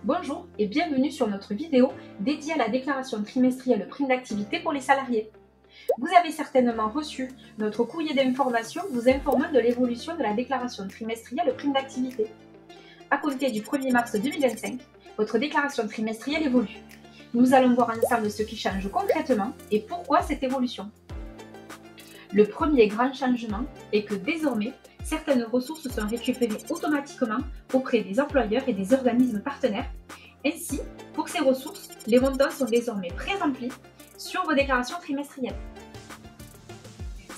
Bonjour et bienvenue sur notre vidéo dédiée à la déclaration trimestrielle prime d'activité pour les salariés. Vous avez certainement reçu notre courrier d'information vous informant de l'évolution de la déclaration trimestrielle prime d'activité. À compter du 1er mars 2025, votre déclaration trimestrielle évolue. Nous allons voir ensemble ce qui change concrètement et pourquoi cette évolution. Le premier grand changement est que désormais, certaines ressources sont récupérées automatiquement auprès des employeurs et des organismes partenaires. Ainsi, pour ces ressources, les montants sont désormais pré-remplis sur vos déclarations trimestrielles.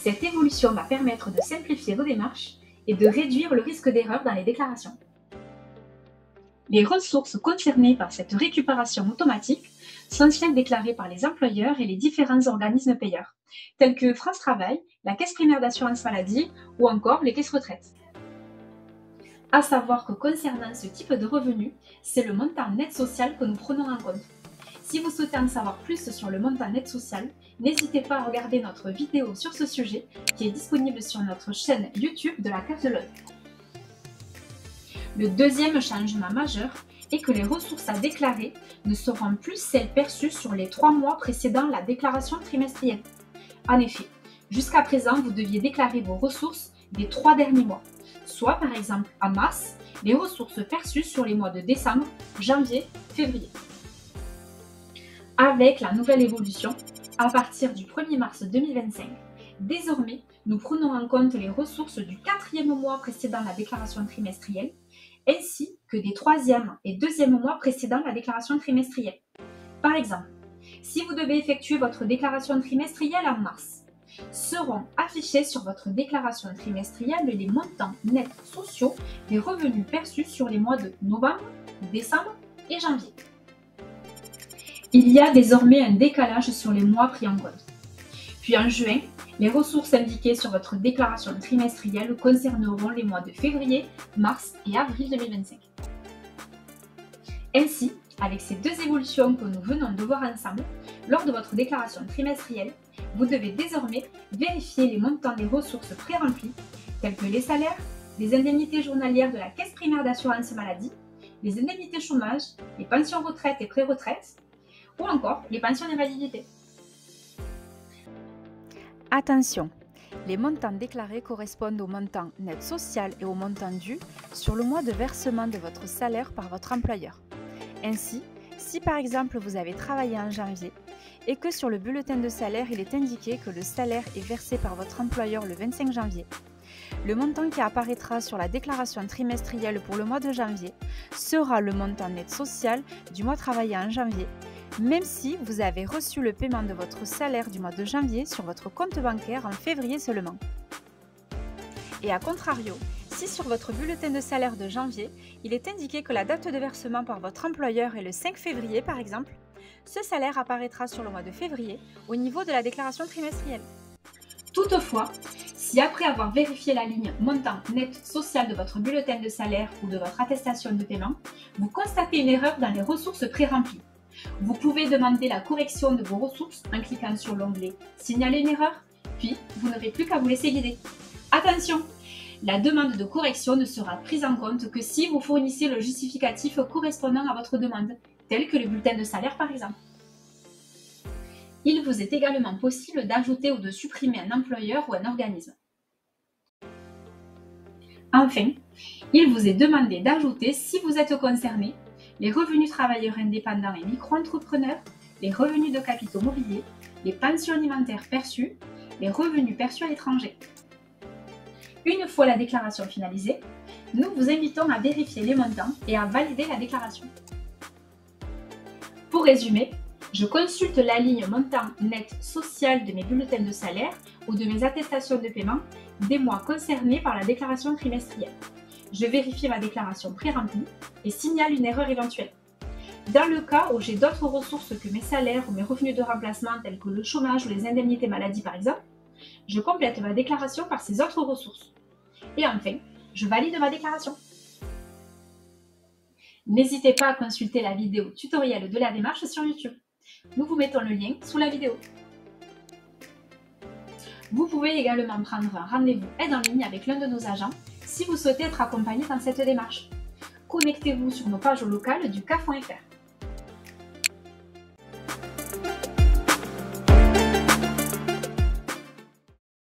Cette évolution va permettre de simplifier vos démarches et de réduire le risque d'erreur dans les déclarations. Les ressources concernées par cette récupération automatique sont celles déclarées par les employeurs et les différents organismes payeurs, tels que France Travail, la Caisse primaire d'assurance maladie ou encore les caisses retraites. À savoir que concernant ce type de revenu, c'est le montant net social que nous prenons en compte. Si vous souhaitez en savoir plus sur le montant net social, n'hésitez pas à regarder notre vidéo sur ce sujet qui est disponible sur notre chaîne YouTube de la Carte de l'Aude. Le deuxième changement majeur est que les ressources à déclarer ne seront plus celles perçues sur les 3 mois précédant la déclaration trimestrielle. En effet, jusqu'à présent, vous deviez déclarer vos ressources des 3 derniers mois, soit par exemple en mars, les ressources perçues sur les mois de décembre, janvier, février. Avec la nouvelle évolution, à partir du 1er mars 2025, désormais, nous prenons en compte les ressources du 4e mois précédant la déclaration trimestrielle, ainsi que des 3e et 2e mois précédant la déclaration trimestrielle. Par exemple, si vous devez effectuer votre déclaration trimestrielle en mars, seront affichés sur votre déclaration trimestrielle les montants nets sociaux des revenus perçus sur les mois de novembre, décembre et janvier. Il y a désormais un décalage sur les mois pris en compte. Puis en juin, les ressources indiquées sur votre déclaration trimestrielle concerneront les mois de février, mars et avril 2025. Ainsi, avec ces deux évolutions que nous venons de voir ensemble, lors de votre déclaration trimestrielle, vous devez désormais vérifier les montants des ressources pré-remplies, tels que les salaires, les indemnités journalières de la Caisse primaire d'assurance maladie, les indemnités chômage, les pensions retraite et pré-retraite, ou encore les pensions d'invalidité. Attention, les montants déclarés correspondent au montant net social et au montant dû sur le mois de versement de votre salaire par votre employeur. Ainsi, si par exemple vous avez travaillé en janvier et que sur le bulletin de salaire il est indiqué que le salaire est versé par votre employeur le 25 janvier, le montant qui apparaîtra sur la déclaration trimestrielle pour le mois de janvier sera le montant net social du mois travaillé en janvier, même si vous avez reçu le paiement de votre salaire du mois de janvier sur votre compte bancaire en février seulement. Et à contrario, si sur votre bulletin de salaire de janvier, il est indiqué que la date de versement par votre employeur est le 5 février par exemple, ce salaire apparaîtra sur le mois de février au niveau de la déclaration trimestrielle. Toutefois, si après avoir vérifié la ligne montant net social de votre bulletin de salaire ou de votre attestation de paiement, vous constatez une erreur dans les ressources pré-remplies, vous pouvez demander la correction de vos ressources en cliquant sur l'onglet « Signaler une erreur », puis vous n'aurez plus qu'à vous laisser guider. Attention! La demande de correction ne sera prise en compte que si vous fournissez le justificatif correspondant à votre demande, tel que le bulletin de salaire par exemple. Il vous est également possible d'ajouter ou de supprimer un employeur ou un organisme. Enfin, il vous est demandé d'ajouter, si vous êtes concerné, les revenus travailleurs indépendants et micro-entrepreneurs, les revenus de capitaux mobiliers, les pensions alimentaires perçues, les revenus perçus à l'étranger. Une fois la déclaration finalisée, nous vous invitons à vérifier les montants et à valider la déclaration. Pour résumer, je consulte la ligne montant net social de mes bulletins de salaire ou de mes attestations de paiement des mois concernés par la déclaration trimestrielle. Je vérifie ma déclaration pré-remplie et signale une erreur éventuelle. Dans le cas où j'ai d'autres ressources que mes salaires ou mes revenus de remplacement tels que le chômage ou les indemnités maladie par exemple, je complète ma déclaration par ces autres ressources. Et enfin, je valide ma déclaration. N'hésitez pas à consulter la vidéo tutoriel de la démarche sur YouTube. Nous vous mettons le lien sous la vidéo. Vous pouvez également prendre un rendez-vous aide en ligne avec l'un de nos agents si vous souhaitez être accompagné dans cette démarche. connectez-vous sur nos pages locales du CAF.fr.